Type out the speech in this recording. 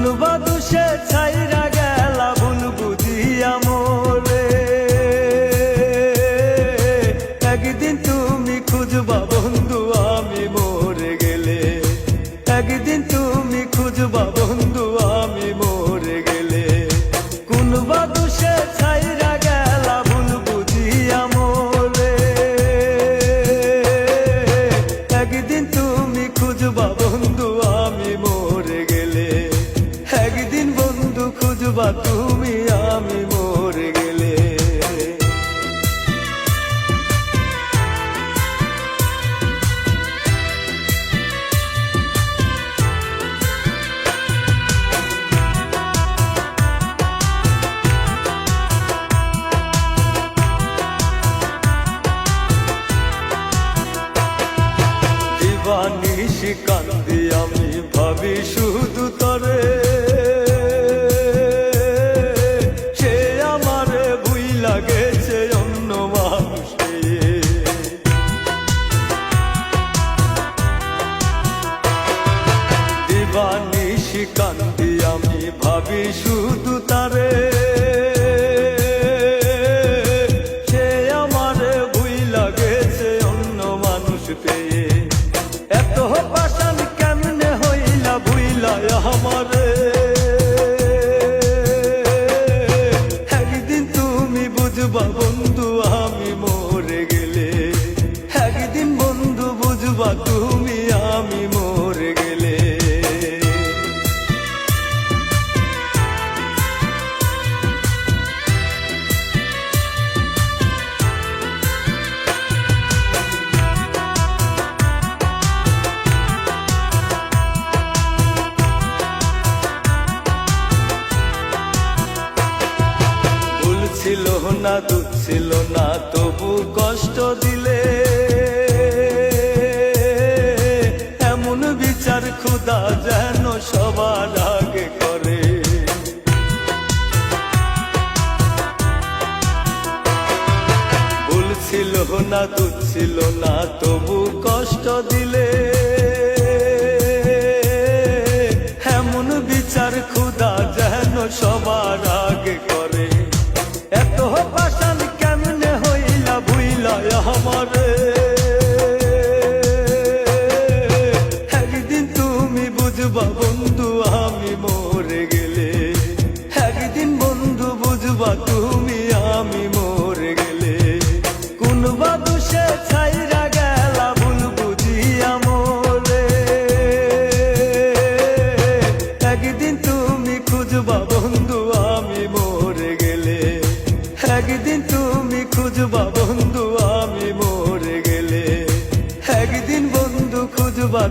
কোনবা দুষে ছাইরা গেলা ভুল বুঝিয়া মোরে। একদিন তুমি খুঁজবা বন্ধু আমি মরে গেলে, একদিন তুমি খুঁজবা বন্ধু আমি মরে গেলে। কোনবা দুষে ছাইরা গেলা ভুল বুঝিয়া মোরে। একদিন তুমি খুঁজবা বন্ধু আমি মরে গেলে, একদিন বন্ধু খুঁজবা তুমি আমি মরে গেলে। দিবানিশি কান্দি আমি ভাবি শুধু তরে, সে আমারে ভুইলা গেছে অন্য মানুষে। দিবানিশি কান্দি আমি ভাবি শুধু তারে, সে আমারে ভুইলা গেছে অন্য মানুষ পেয়ে। এত পাশান কেমনে হইলা ভুইলা আমারে। একদিন তুমি বুঝবা বন্ধু আমি মরে গেলে, একদিন বন্ধু বুঝবা তুমি আমি মরে গেলে। ছিল না দুঃখ ছিল না তবু কষ্ট দিলে, এমন বিচার খোদা যেন সবার আগে করে। ভুল ছিল না দুঃখ ছিল না তবু কষ্ট দিলে, এমন বিচার খোদা যেন সবার আগে করে। এত পাশান কেমনে হইলা ভুইলা আমারে। একদিন তুমি বুঝবা বন্ধু আমি মরে গেলে, একদিন বন্ধু বুঝবা তুমি আমি মরে গেলে। কোনবা দুষে ছাইরা গেলা ভুল বুঝিয়া মোরে। একদিন তুমি খুঁজবা বন্ধু আমি মরে গেলে, একদিন তুমি খুঁজবা বন্ধু আমি মরে গেলে। একদিন বন্ধু খুঁজবা।